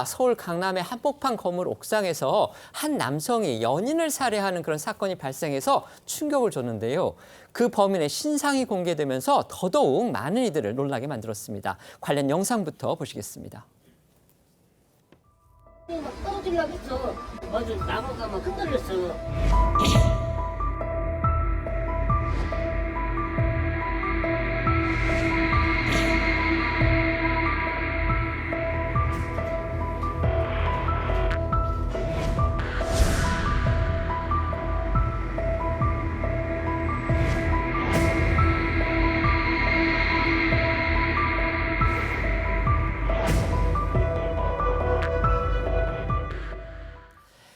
서울 강남의 한복판 건물 옥상에서 한 남성이 연인을 살해하는 그런 사건이 발생해서 충격을 줬는데요. 그 범인의 신상이 공개되면서 더더욱 많은 이들을 놀라게 만들었습니다. 관련 영상부터 보시겠습니다. 막 떨어지려고 했어. 아주 나무가 막 흔들렸어.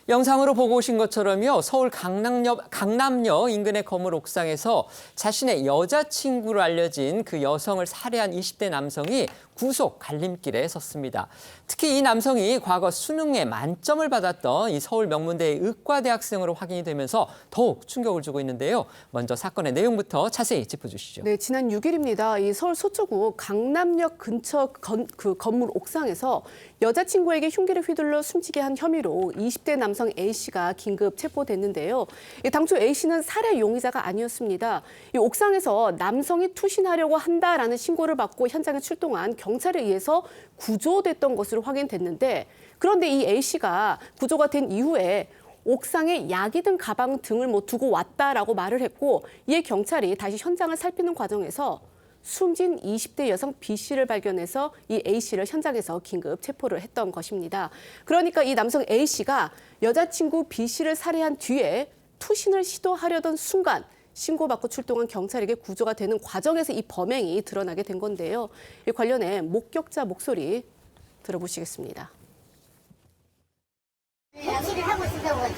영상으로 보고 오신 것처럼요. 서울 강남역 인근의 건물 옥상에서 자신의 여자친구로 알려진 그 여성을 살해한 20대 남성이 구속 갈림길에 섰습니다. 특히 이 남성이 과거 수능에 만점을 받았던 이 서울 명문대의 의과대 학생으로 확인이 되면서 더욱 충격을 주고 있는데요. 먼저 사건의 내용부터 자세히 짚어주시죠. 네, 지난 6일입니다. 이 서울 서초구 강남역 근처 건물 옥상에서 여자친구에게 흉기를 휘둘러 숨지게 한 혐의로 20대 남성 A씨가 긴급 체포됐는데요. 당초 A씨는 살해 용의자가 아니었습니다. 이 옥상에서 남성이 투신하려고 한다라는 신고를 받고 현장에 출동한 경찰에 의해서 구조됐던 것으로 확인됐는데, 그런데 이 A씨가 구조가 된 이후에 옥상에 약이 든 가방 등을 두고 왔다라고 말을 했고, 이에 경찰이 다시 현장을 살피는 과정에서 숨진 20대 여성 B씨를 발견해서 이 A씨를 현장에서 긴급 체포를 했던 것입니다. 그러니까 이 남성 A씨가 여자친구 B씨를 살해한 뒤에 투신을 시도하려던 순간 신고받고 출동한 경찰에게 구조가 되는 과정에서 이 범행이 드러나게 된 건데요. 이 관련해 목격자 목소리 들어보시겠습니다. 낚시를 하고 있었던 거지.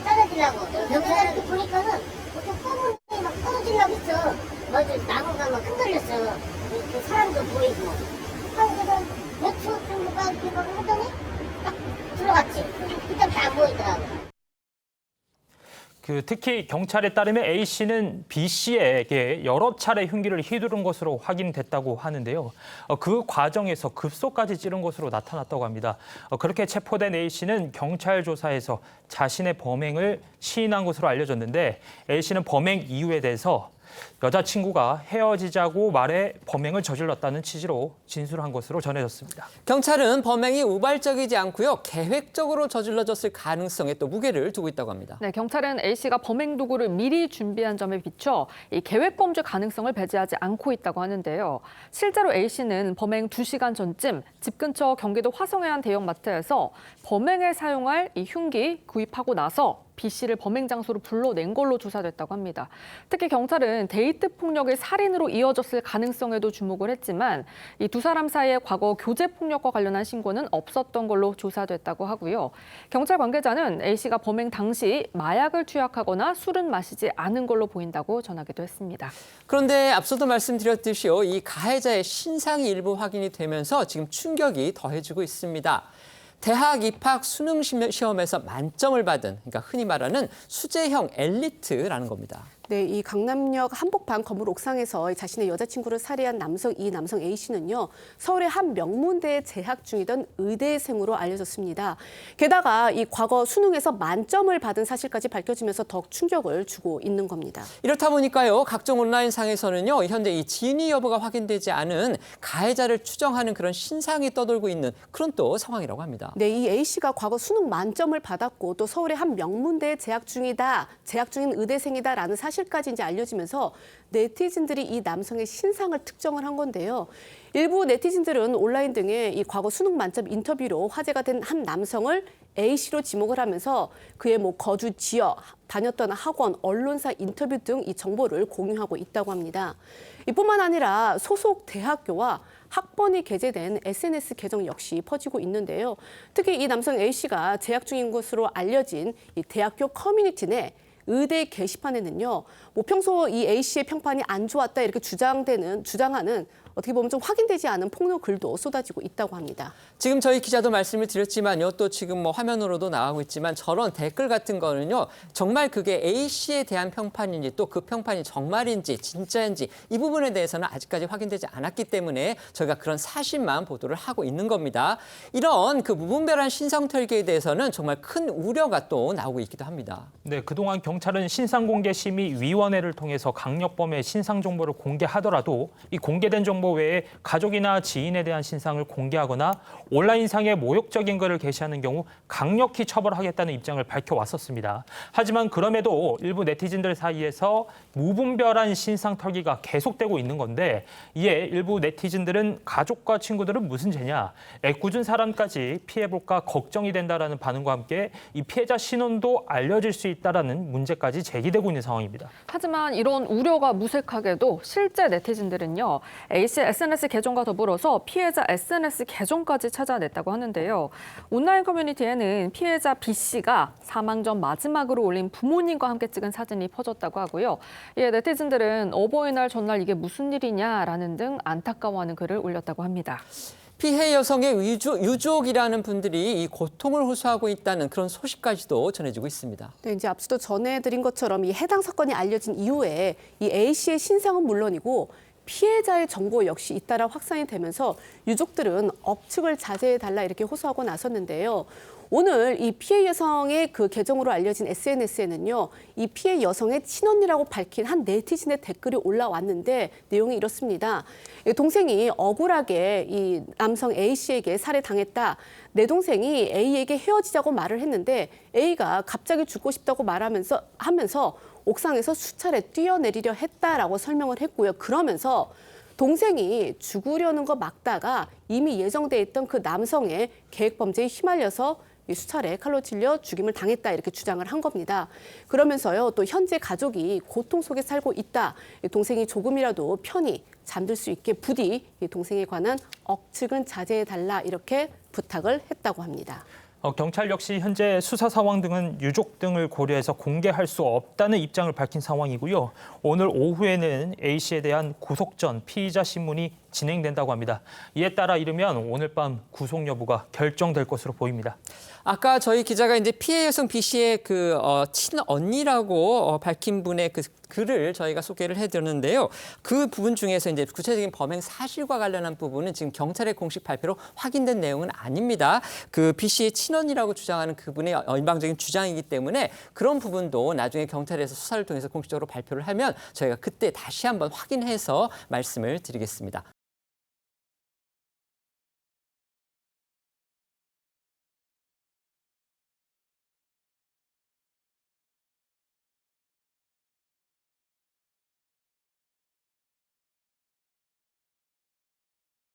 떨어지려고. 여기서 보니까는 어떤 검은이 막 떨어지려고 했어. 아주 나무가 막 흔들렸어. 그 사람도 보이고. 그래서 몇 초 정도가 이렇게 막 하더니 딱 들어갔지. 그때부터 안 보이더라고. 특히 경찰에 따르면 A씨는 B씨에게 여러 차례 흉기를 휘두른 것으로 확인됐다고 하는데요. 그 과정에서 급소까지 찌른 것으로 나타났다고 합니다. 그렇게 체포된 A씨는 경찰 조사에서 자신의 범행을 시인한 것으로 알려졌는데, A씨는 범행 이유에 대해서 여자친구가 헤어지자고 말해 범행을 저질렀다는 취지로 진술한 것으로 전해졌습니다. 경찰은 범행이 우발적이지 않고요. 계획적으로 저질러졌을 가능성에 또 무게를 두고 있다고 합니다. 네, 경찰은 A씨가 범행 도구를 미리 준비한 점에 비춰 이 계획 범죄 가능성을 배제하지 않고 있다고 하는데요. 실제로 A씨는 범행 2시간 전쯤 집 근처 경기도 화성의 한 대형마트에서 범행에 사용할 이 흉기 구입하고 나서 B씨를 범행 장소로 불러낸 걸로 조사됐다고 합니다. 특히 경찰은 데이트 폭력이 살인으로 이어졌을 가능성에도 주목을 했지만 이 두 사람 사이의 과거 교제 폭력과 관련한 신고는 없었던 걸로 조사됐다고 하고요. 경찰 관계자는 A씨가 범행 당시 마약을 투약하거나 술은 마시지 않은 걸로 보인다고 전하기도 했습니다. 그런데 앞서도 말씀드렸듯이요. 이 가해자의 신상이 일부 확인이 되면서 지금 충격이 더해지고 있습니다. 대학 입학 수능 시험에서 만점을 받은, 그러니까 흔히 말하는 수재형 엘리트라는 겁니다. 네, 이 강남역 한복판 건물 옥상에서 자신의 여자친구를 살해한 남성 A씨는요, 서울의 한 명문대에 재학 중이던 의대생으로 알려졌습니다. 게다가 이 과거 수능에서 만점을 받은 사실까지 밝혀지면서 더욱 충격을 주고 있는 겁니다. 이렇다 보니까요, 각종 온라인상에서는요, 현재 이 진위 여부가 확인되지 않은 가해자를 추정하는 그런 신상이 떠돌고 있는 그런 또 상황이라고 합니다. 네, 이 A씨가 과거 수능 만점을 받았고 또 서울의 한 명문대에 재학 중인 의대생이다라는 사실까지 이제 알려지면서 네티즌들이 이 남성의 신상을 특정을 한 건데요. 일부 네티즌들은 온라인 등에 이 과거 수능 만점 인터뷰로 화제가 된 한 남성을 A씨로 지목을 하면서 그의 거주 지역, 다녔던 학원, 언론사 인터뷰 등 이 정보를 공유하고 있다고 합니다. 이뿐만 아니라 소속 대학교와 학번이 게재된 SNS 계정 역시 퍼지고 있는데요. 특히 이 남성 A씨가 재학 중인 것으로 알려진 이 대학교 커뮤니티 내 의대 게시판에는요, 평소 이 A씨의 평판이 안 좋았다 이렇게 주장하는 어떻게 보면 좀 확인되지 않은 폭로 글도 쏟아지고 있다고 합니다. 지금 저희 기자도 말씀을 드렸지만요. 또 지금 뭐 화면으로도 나가고 있지만 저런 댓글 같은 거는요. 정말 그게 A 씨에 대한 평판인지 또 그 평판이 정말인지 진짜인지 이 부분에 대해서는 아직까지 확인되지 않았기 때문에 저희가 그런 사실만 보도를 하고 있는 겁니다. 이런 그 무분별한 신상 털기에 대해서는 정말 큰 우려가 또 나오고 있기도 합니다. 네, 그동안 경찰은 신상공개심의위원회를 통해서 강력범의 신상 정보를 공개하더라도 이 공개된 정보 외에 가족이나 지인에 대한 신상을 공개하거나 온라인상의 모욕적인 글을 게시하는 경우 강력히 처벌하겠다는 입장을 밝혀왔었습니다. 하지만 그럼에도 일부 네티즌들 사이에서 무분별한 신상 털기가 계속되고 있는 건데 이에 일부 네티즌들은 가족과 친구들은 무슨 죄냐, 애꿎은 사람까지 피해볼까 걱정이 된다라는 반응과 함께 이 피해자 신원도 알려질 수 있다라는 문제까지 제기되고 있는 상황입니다. 하지만 이런 우려가 무색하게도 실제 네티즌들은요. A씨 SNS 계정과 더불어서 피해자 SNS 계정까지 찾아냈다고 하는데요. 온라인 커뮤니티에는 피해자 B씨가 사망 전 마지막으로 올린 부모님과 함께 찍은 사진이 퍼졌다고 하고요. 이에 네티즌들은 어버이날 전날 이게 무슨 일이냐라는 등 안타까워하는 글을 올렸다고 합니다. 피해 여성의 유족이라는 분들이 이 고통을 호소하고 있다는 그런 소식까지도 전해지고 있습니다. 네, 이제 앞서도 전해드린 것처럼 이 해당 사건이 알려진 이후에 이 A 씨의 신상은 물론이고 피해자의 정보 역시 잇따라 확산이 되면서 유족들은 억측을 자제해달라 이렇게 호소하고 나섰는데요. 오늘 이 피해 여성의 그 계정으로 알려진 SNS에는요, 이 피해 여성의 친언니라고 밝힌 한 네티즌의 댓글이 올라왔는데 내용이 이렇습니다. 동생이 억울하게 이 남성 A 씨에게 살해당했다. 내 동생이 A에게 헤어지자고 말을 했는데 A가 갑자기 죽고 싶다고 말하면서 옥상에서 수차례 뛰어내리려 했다라고 설명을 했고요. 그러면서 동생이 죽으려는 거 막다가 이미 예정돼 있던 그 남성의 계획범죄에 휘말려서 수차례 칼로 찔려 죽임을 당했다 이렇게 주장을 한 겁니다. 그러면서요 또 현재 가족이 고통 속에 살고 있다. 동생이 조금이라도 편히 잠들 수 있게 부디 동생에 관한 억측은 자제해달라 이렇게 부탁을 했다고 합니다. 경찰 역시 현재 수사 상황 등은 유족 등을 고려해서 공개할 수 없다는 입장을 밝힌 상황이고요. 오늘 오후에는 A 씨에 대한 구속 전 피의자 신문이 진행된다고 합니다. 이에 따라 이르면 오늘 밤 구속 여부가 결정될 것으로 보입니다. 아까 저희 기자가 이제 피해 여성 B 씨의 그 친언니라고 밝힌 분의 그 글을 저희가 소개를 해드렸는데요. 그 부분 중에서 이제 구체적인 범행 사실과 관련한 부분은 지금 경찰의 공식 발표로 확인된 내용은 아닙니다. 그 B 씨의 친언니라고 주장하는 그분의 일방적인 주장이기 때문에 그런 부분도 나중에 경찰에서 수사를 통해서 공식적으로 발표를 하면 저희가 그때 다시 한번 확인해서 말씀을 드리겠습니다.